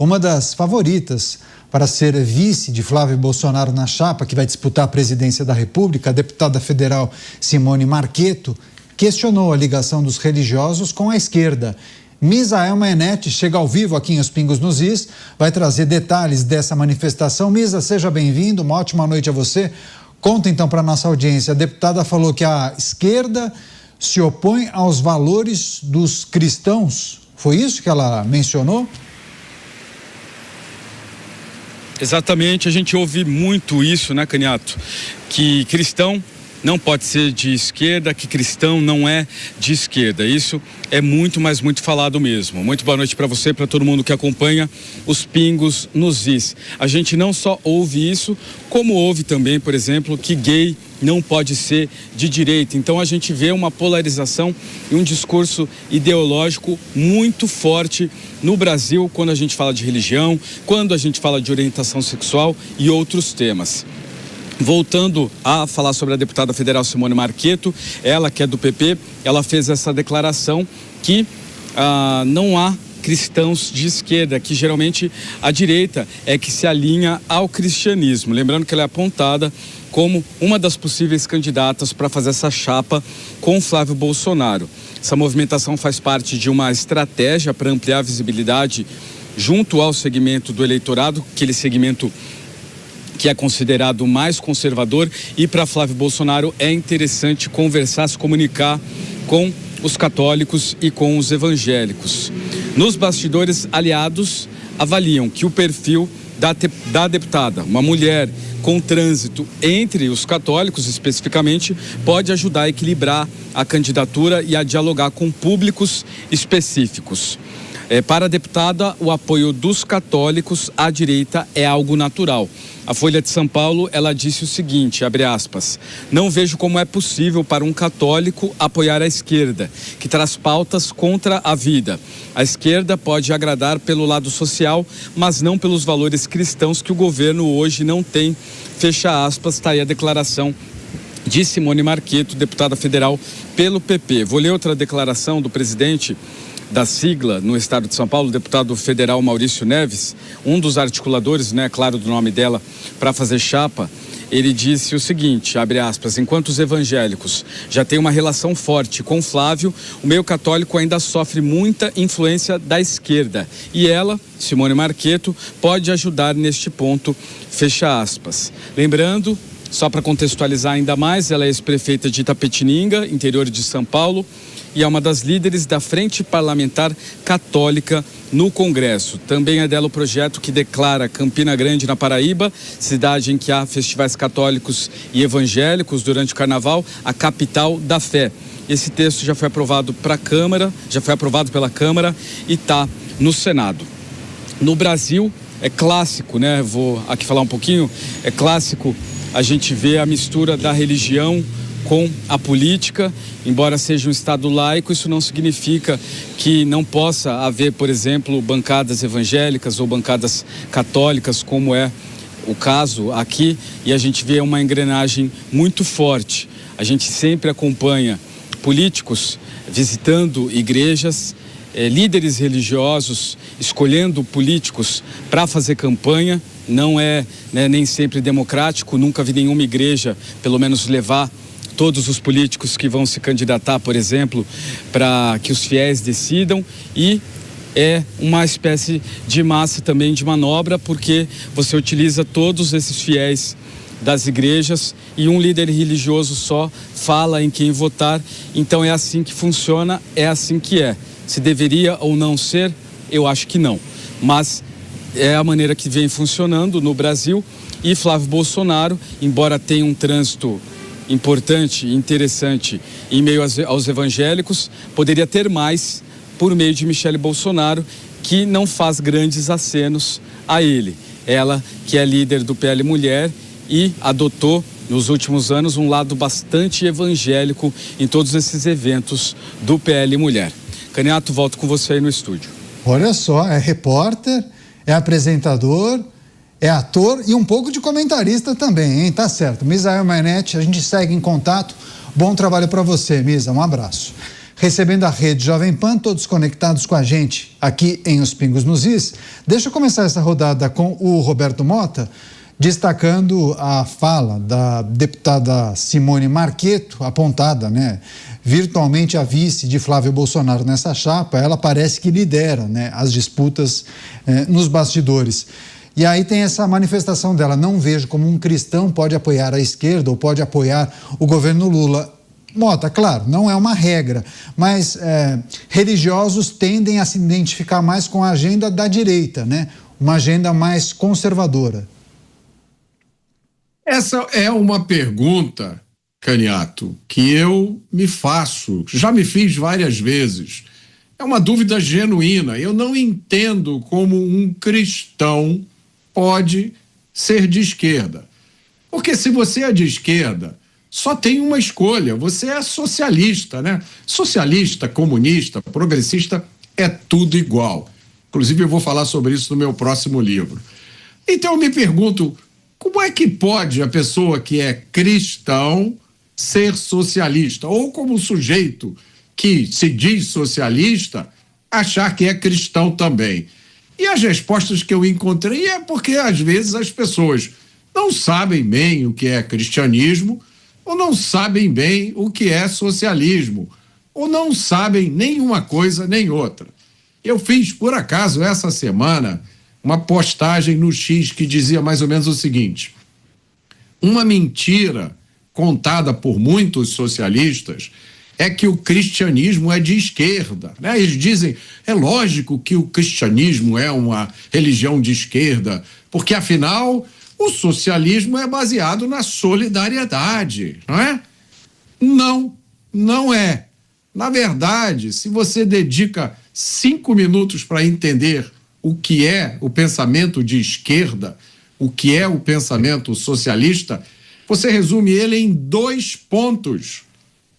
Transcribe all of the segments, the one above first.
uma das favoritas para ser vice de Flávio Bolsonaro na chapa que vai disputar a presidência da República, a deputada federal Simone Marchetto, questionou a ligação dos religiosos com a esquerda. Misael Manetti chega ao vivo aqui em Os Pingos nos Is, vai trazer detalhes dessa manifestação. Misa, seja bem-vindo, uma ótima noite a você. Conta então para a nossa audiência. A deputada falou que a esquerda se opõe aos valores dos cristãos. Foi isso que ela mencionou? Exatamente, a gente ouve muito isso, né, Caniato? Que cristão não pode ser de esquerda, que cristão não é de esquerda. Isso é muito, mas muito falado mesmo. Muito boa noite para você, para todo mundo que acompanha Os Pingos nos Is. A gente não só ouve isso, como ouve também, por exemplo, que gay não pode ser de direita. Então a gente vê uma polarização e um discurso ideológico muito forte no Brasil quando a gente fala de religião, quando a gente fala de orientação sexual e outros temas. Voltando a falar sobre a deputada federal Simone Marchetto, ela que é do PP, ela fez essa declaração que não há cristãos de esquerda, que geralmente a direita é que se alinha ao cristianismo. Lembrando que ela é apontada como uma das possíveis candidatas para fazer essa chapa com Flávio Bolsonaro. Essa movimentação faz parte de uma estratégia para ampliar a visibilidade junto ao segmento do eleitorado, aquele segmento que é considerado mais conservador, e para Flávio Bolsonaro é interessante conversar, se comunicar com os católicos e com os evangélicos. Nos bastidores, aliados avaliam que o perfil da deputada, uma mulher com trânsito entre os católicos especificamente, pode ajudar a equilibrar a candidatura e a dialogar com públicos específicos. Para a deputada, o apoio dos católicos à direita é algo natural. A Folha de São Paulo, ela disse o seguinte, abre aspas, não vejo como é possível para um católico apoiar a esquerda, que traz pautas contra a vida. A esquerda pode agradar pelo lado social, mas não pelos valores cristãos que o governo hoje não tem. Fecha aspas, está aí a declaração de Simone Marchetto, deputada federal pelo PP. Vou ler outra declaração do presidente da sigla no estado de São Paulo, o deputado federal Maurício Neves, um dos articuladores, né, claro, do nome dela, para fazer chapa. Ele disse o seguinte, abre aspas, enquanto os evangélicos já têm uma relação forte com Flávio, o meio católico ainda sofre muita influência da esquerda. E ela, Simone Marchetto, pode ajudar neste ponto, fecha aspas. Lembrando, só para contextualizar ainda mais, ela é ex-prefeita de Itapetininga, interior de São Paulo, e é uma das líderes da Frente Parlamentar Católica no Congresso. Também é dela o projeto que declara Campina Grande, na Paraíba, cidade em que há festivais católicos e evangélicos durante o Carnaval, a capital da fé. Esse texto já foi aprovado para a Câmara, já foi aprovado pela Câmara e está no Senado. No Brasil, é clássico, né? Vou aqui falar um pouquinho, é clássico a gente ver a mistura da religião com a política. Embora seja um Estado laico, isso não significa que não possa haver, por exemplo, bancadas evangélicas ou bancadas católicas, como é o caso aqui, e a gente vê uma engrenagem muito forte. A gente sempre acompanha políticos visitando igrejas, líderes religiosos escolhendo políticos para fazer campanha. Não é, né, nem sempre democrático, nunca vi nenhuma igreja, pelo menos, levar todos os políticos que vão se candidatar, por exemplo, para que os fiéis decidam, e é uma espécie de massa também de manobra, porque você utiliza todos esses fiéis das igrejas e um líder religioso só fala em quem votar. Então é assim que funciona, é assim que é. Se deveria ou não ser, eu acho que não. Mas é a maneira que vem funcionando no Brasil, e Flávio Bolsonaro, embora tenha um trânsito importante e interessante em meio aos evangélicos, poderia ter mais por meio de Michele Bolsonaro, que não faz grandes acenos a ele. Ela, que é líder do PL Mulher e adotou nos últimos anos um lado bastante evangélico em todos esses eventos do PL Mulher. Caniato, volto com você aí no estúdio. Olha só, é repórter, é apresentador, é ator e um pouco de comentarista também, hein? Tá certo. Misael Manetti, a gente segue em contato. Bom trabalho para você, Misa. Um abraço. recebendo a rede Jovem Pan, todos conectados com a gente aqui em Os Pingos nos Is. Deixa eu começar essa rodada com o Roberto Mota, destacando a fala da deputada Simone Marqueto, apontada, virtualmente a vice de Flávio Bolsonaro nessa chapa. Ela parece que lidera, as disputas nos bastidores. E aí tem essa manifestação dela: não vejo como um cristão pode apoiar a esquerda ou pode apoiar o governo Lula. Mota, claro, não é uma regra, mas religiosos tendem a se identificar mais com a agenda da direita, uma agenda mais conservadora. Essa é uma pergunta, Caniato, que eu me faço, já me fiz várias vezes. É uma dúvida genuína. Eu não entendo como um cristão pode ser de esquerda. Porque se você é de esquerda, só tem uma escolha: você é socialista, Socialista, comunista, progressista, é tudo igual. Inclusive, eu vou falar sobre isso no meu próximo livro. Então, eu me pergunto, como é que pode a pessoa que é cristão ser socialista? Ou como sujeito que se diz socialista achar que é cristão também? E as respostas que eu encontrei é porque, às vezes, as pessoas não sabem bem o que é cristianismo, ou não sabem bem o que é socialismo, ou não sabem nem uma coisa nem outra. Eu fiz, por acaso, essa semana, uma postagem no X que dizia mais ou menos o seguinte: uma mentira contada por muitos socialistas é que o cristianismo é de esquerda, Eles dizem, é lógico que o cristianismo é uma religião de esquerda, porque afinal o socialismo é baseado na solidariedade, não é? Não, não é. Na verdade, se você dedica 5 minutos para entender o que é o pensamento de esquerda, o que é o pensamento socialista, você resume ele em 2 pontos.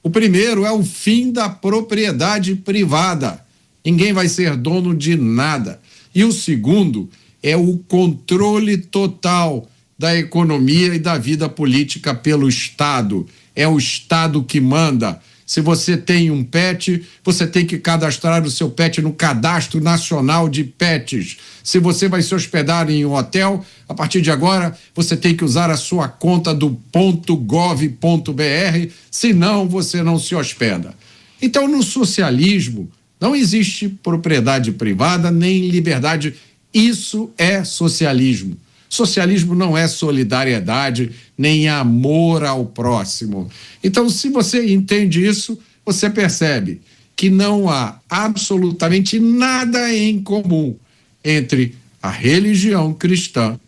O primeiro é o fim da propriedade privada. Ninguém vai ser dono de nada. E o segundo é o controle total da economia e da vida política pelo Estado. É o Estado que manda. Se você tem um pet, você tem que cadastrar o seu pet no Cadastro Nacional de Pets. Se você vai se hospedar em um hotel, a partir de agora, você tem que usar a sua conta do .gov.br, senão você não se hospeda. Então, no socialismo, não existe propriedade privada nem liberdade. Isso é socialismo. Socialismo não é solidariedade, nem amor ao próximo. Então, se você entende isso, você percebe que não há absolutamente nada em comum entre a religião cristã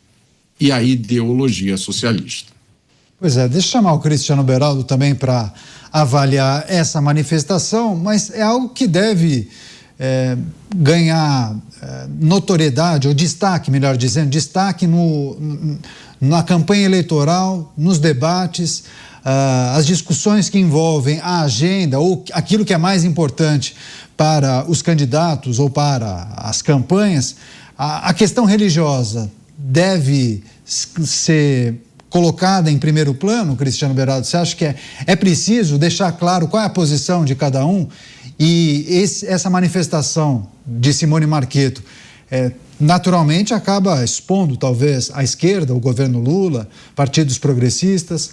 e a ideologia socialista. Pois é, deixa eu chamar o Cristiano Beraldo também para avaliar essa manifestação, mas é algo que deve ganhar notoriedade, ou destaque, melhor dizendo, destaque na campanha eleitoral, nos debates, as discussões que envolvem a agenda ou aquilo que é mais importante para os candidatos ou para as campanhas. A questão religiosa deve ser colocada em primeiro plano, Cristiano Beraldo? Você acha que é preciso deixar claro qual é a posição de cada um? E essa manifestação de Simone Marqueto naturalmente acaba expondo talvez a esquerda, o governo Lula, partidos progressistas?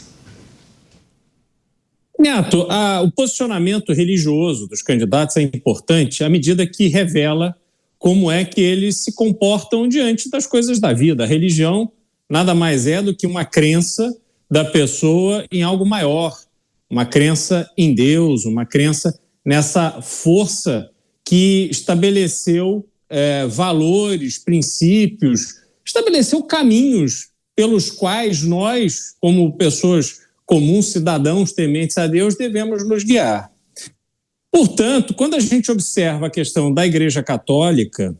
Neto, o posicionamento religioso dos candidatos é importante à medida que revela como é que eles se comportam diante das coisas da vida. A religião nada mais é do que uma crença da pessoa em algo maior, uma crença em Deus, uma crença nessa força que estabeleceu valores, princípios, estabeleceu caminhos pelos quais nós, como pessoas comuns, cidadãos tementes a Deus, devemos nos guiar. Portanto, quando a gente observa a questão da Igreja Católica,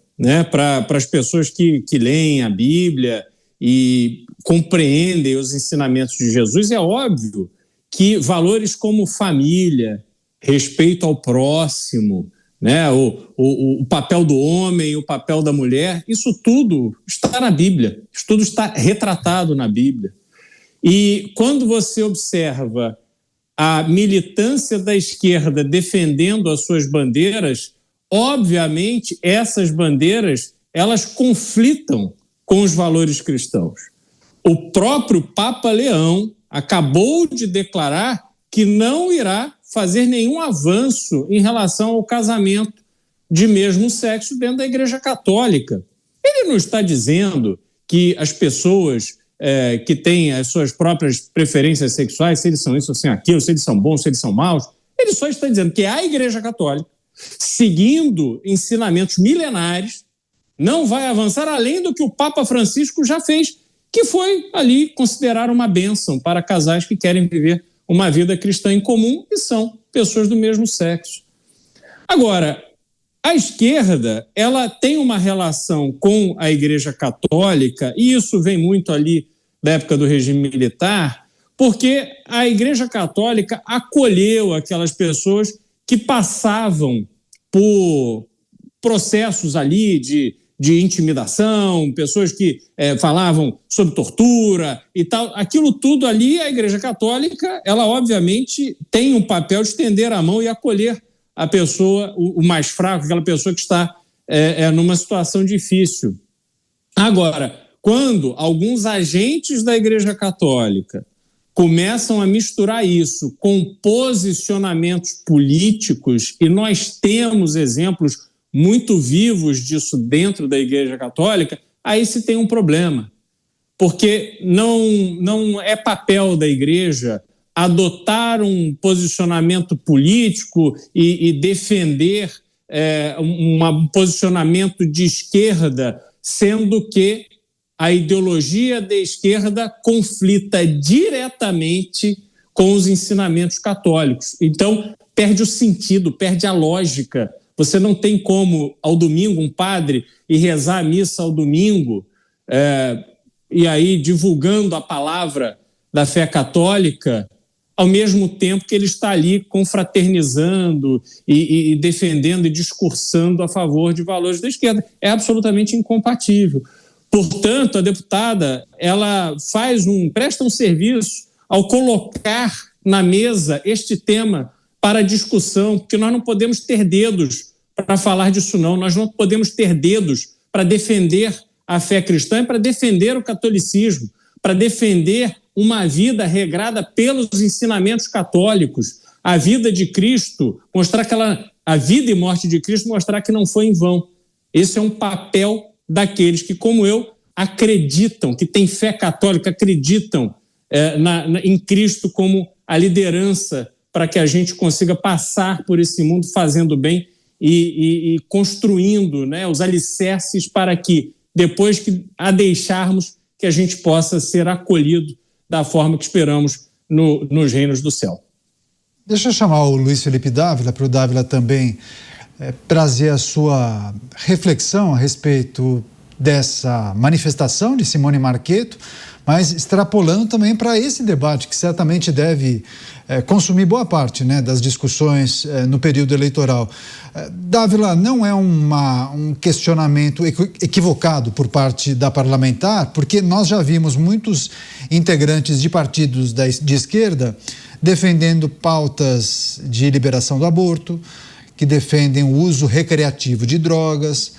para as pessoas que leem a Bíblia e compreendem os ensinamentos de Jesus, é óbvio que valores como família, respeito ao próximo, o papel do homem, o papel da mulher, isso tudo está na Bíblia, isso tudo está retratado na Bíblia. E quando você observa a militância da esquerda defendendo as suas bandeiras, obviamente essas bandeiras elas conflitam com os valores cristãos. O próprio Papa Leão acabou de declarar que não irá fazer nenhum avanço em relação ao casamento de mesmo sexo dentro da Igreja Católica. Ele não está dizendo que as pessoas que têm as suas próprias preferências sexuais, se eles são isso ou se aquilo, se eles são bons, se eles são maus, ele só está dizendo que a Igreja Católica, seguindo ensinamentos milenares, não vai avançar além do que o Papa Francisco já fez, que foi ali considerar uma bênção para casais que querem viver uma vida cristã em comum e são pessoas do mesmo sexo. Agora, a esquerda, ela tem uma relação com a Igreja Católica, e isso vem muito ali da época do regime militar, porque a Igreja Católica acolheu aquelas pessoas que passavam por processos ali de intimidação, pessoas que falavam sobre tortura e tal. Aquilo tudo ali, a Igreja Católica, ela obviamente tem um papel de estender a mão e acolher a pessoa, o mais fraco, aquela pessoa que está numa situação difícil. Agora, quando alguns agentes da Igreja Católica começam a misturar isso com posicionamentos políticos, e nós temos exemplos muito vivos disso dentro da Igreja Católica, aí se tem um problema. Porque não é papel da Igreja adotar um posicionamento político e defender um posicionamento de esquerda, sendo que a ideologia da esquerda conflita diretamente com os ensinamentos católicos. Então, perde o sentido, perde a lógica. Você não tem como, ao domingo, um padre ir rezar a missa ao domingo, e aí divulgando a palavra da fé católica, ao mesmo tempo que ele está ali confraternizando e defendendo e discursando a favor de valores da esquerda. É absolutamente incompatível. Portanto, a deputada ela presta um serviço ao colocar na mesa este tema para discussão, porque nós não podemos ter dedos para falar disso não, nós não podemos ter dedos para defender a fé cristã e para defender o catolicismo, para defender uma vida regrada pelos ensinamentos católicos, a vida de Cristo, mostrar que a vida e morte de Cristo, mostrar que não foi em vão. Esse é um papel daqueles que, como eu, acreditam, que têm fé católica, acreditam em Cristo como a liderança para que a gente consiga passar por esse mundo fazendo bem e construindo, né, os alicerces para que, depois que a deixarmos, que a gente possa ser acolhido da forma que esperamos nos reinos do céu. Deixa eu chamar o Luiz Felipe Dávila, para o Dávila também trazer a sua reflexão a respeito dessa manifestação de Simone Marchetto, mas extrapolando também para esse debate que certamente deve consumir boa parte, né, das discussões no período eleitoral. Dávila, não é um questionamento equivocado por parte da parlamentar, porque nós já vimos muitos integrantes de partidos de esquerda defendendo pautas de liberação do aborto, que defendem o uso recreativo de drogas,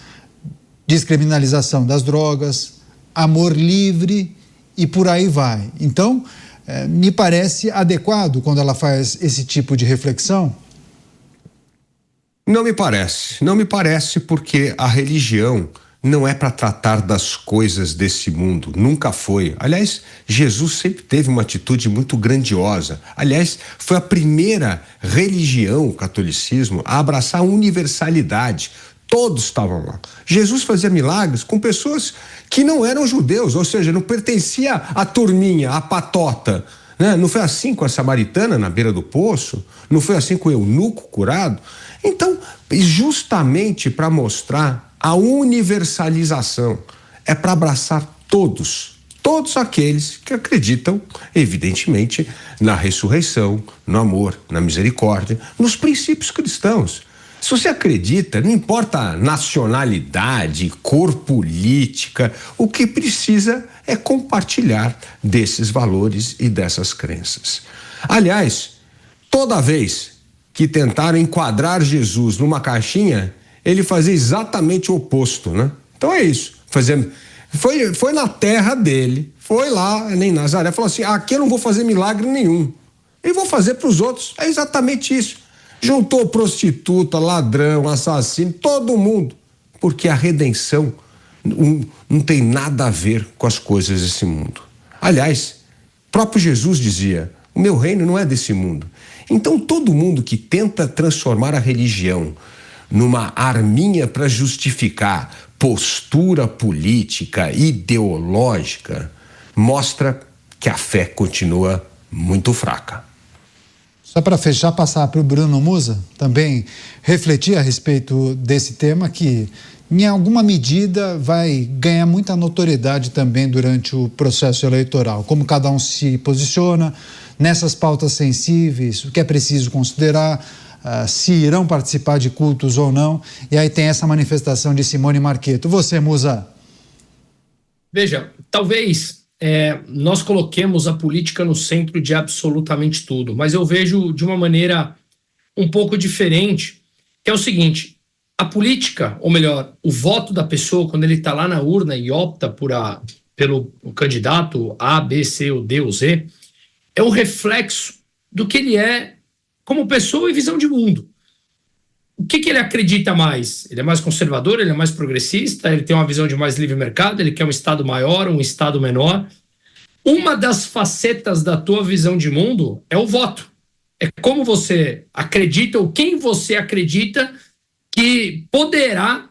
descriminalização das drogas, amor livre e por aí vai. Então, me parece adequado quando ela faz esse tipo de reflexão? Não me parece porque a religião não é para tratar das coisas desse mundo, nunca foi. Aliás, Jesus sempre teve uma atitude muito grandiosa. Aliás, foi a primeira religião, o catolicismo, a abraçar a universalidade. Todos estavam lá. Jesus fazia milagres com pessoas que não eram judeus, ou seja, não pertencia à turminha, à patota, né? Não foi assim com a samaritana na beira do poço, não foi assim com o eunuco curado. Então, justamente para mostrar a universalização, é para abraçar todos aqueles que acreditam, evidentemente, na ressurreição, no amor, na misericórdia, nos princípios cristãos. Se você acredita, não importa a nacionalidade, cor política, o que precisa é compartilhar desses valores e dessas crenças. Aliás, Toda vez que tentaram enquadrar Jesus numa caixinha, ele fazia exatamente o oposto, né? Então é isso. Foi na terra dele, foi lá em Nazaré, falou assim: aqui eu não vou fazer milagre nenhum. E vou fazer para os outros. É exatamente isso. Juntou prostituta, ladrão, assassino, todo mundo. Porque a redenção não tem nada a ver com as coisas desse mundo. Aliás, próprio Jesus dizia: o meu reino não é desse mundo. Então todo mundo que tenta transformar a religião numa arminha para justificar postura política, ideológica, mostra que a fé continua muito fraca. Só para fechar, passar para o Bruno Musa também refletir a respeito desse tema que, em alguma medida, vai ganhar muita notoriedade também durante o processo eleitoral. Como cada um se posiciona nessas pautas sensíveis, o que é preciso considerar, se irão participar de cultos ou não. E aí tem essa manifestação de Simone Marchetto. Você, Musa? Veja, talvez nós coloquemos a política no centro de absolutamente tudo, mas eu vejo de uma maneira um pouco diferente, que é o seguinte: a política, ou melhor, o voto da pessoa, quando ele está lá na urna e opta pelo candidato A, B, C, ou D ou Z, é um reflexo do que ele é como pessoa e visão de mundo. O que ele acredita mais? Ele é mais conservador, ele é mais progressista, ele tem uma visão de mais livre mercado, ele quer um Estado maior, um Estado menor. Uma das facetas da tua visão de mundo é o voto. É como você acredita ou quem você acredita que poderá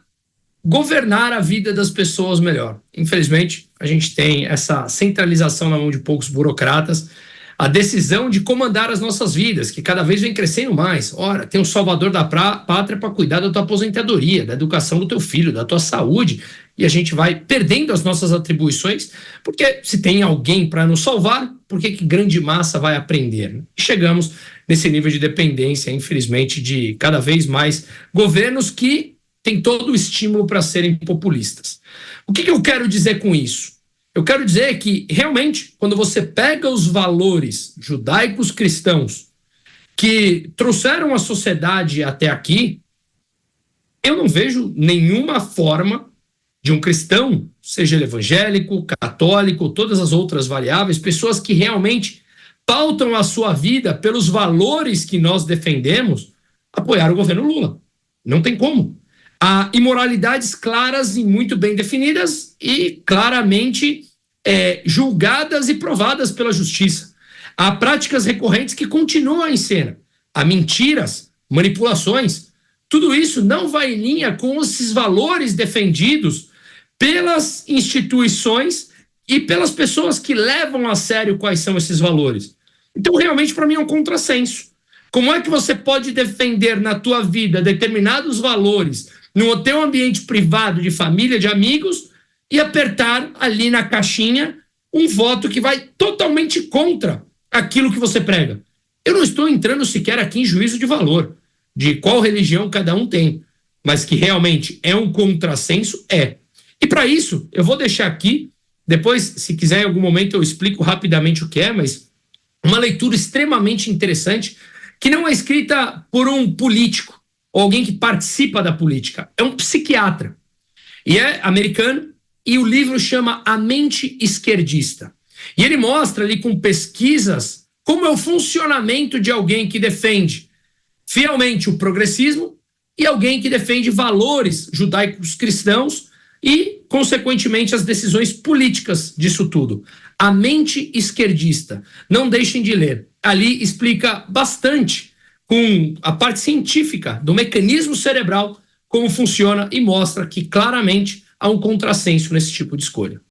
governar a vida das pessoas melhor. Infelizmente, a gente tem essa centralização na mão de poucos burocratas, a decisão de comandar as nossas vidas, que cada vez vem crescendo mais. Ora, tem um salvador da pátria para cuidar da tua aposentadoria, da educação do teu filho, da tua saúde, e a gente vai perdendo as nossas atribuições, porque se tem alguém para nos salvar, por que grande massa vai aprender? E chegamos nesse nível de dependência, infelizmente, de cada vez mais governos que têm todo o estímulo para serem populistas. O que eu quero dizer com isso? Eu quero dizer que, realmente, quando você pega os valores judaicos cristãos que trouxeram a sociedade até aqui, eu não vejo nenhuma forma de um cristão, seja ele evangélico, católico, todas as outras variáveis, pessoas que realmente pautam a sua vida pelos valores que nós defendemos, apoiar o governo Lula. Não tem como. Há imoralidades claras e muito bem definidas e claramente julgadas e provadas pela justiça. Há práticas recorrentes que continuam em cena. Há mentiras, manipulações. Tudo isso não vai em linha com esses valores defendidos pelas instituições e pelas pessoas que levam a sério quais são esses valores. Então, realmente, para mim, é um contrassenso. Como é que você pode defender na tua vida determinados valores no teu ambiente privado, de família, de amigos, e apertar ali na caixinha um voto que vai totalmente contra aquilo que você prega? Eu não estou entrando sequer aqui em juízo de valor, de qual religião cada um tem, mas que realmente é um contrassenso, é. E para isso, eu vou deixar aqui, depois, se quiser em algum momento eu explico rapidamente o que é, mas uma leitura extremamente interessante, que não é escrita por um político, ou alguém que participa da política. É um psiquiatra. E é americano, e o livro chama A Mente Esquerdista. E ele mostra ali com pesquisas como é o funcionamento de alguém que defende fielmente o progressismo e alguém que defende valores judaicos cristãos e, consequentemente, as decisões políticas disso tudo. A Mente Esquerdista. Não deixem de ler. Ali explica bastante, com a parte científica do mecanismo cerebral, como funciona e mostra que claramente há um contrassenso nesse tipo de escolha.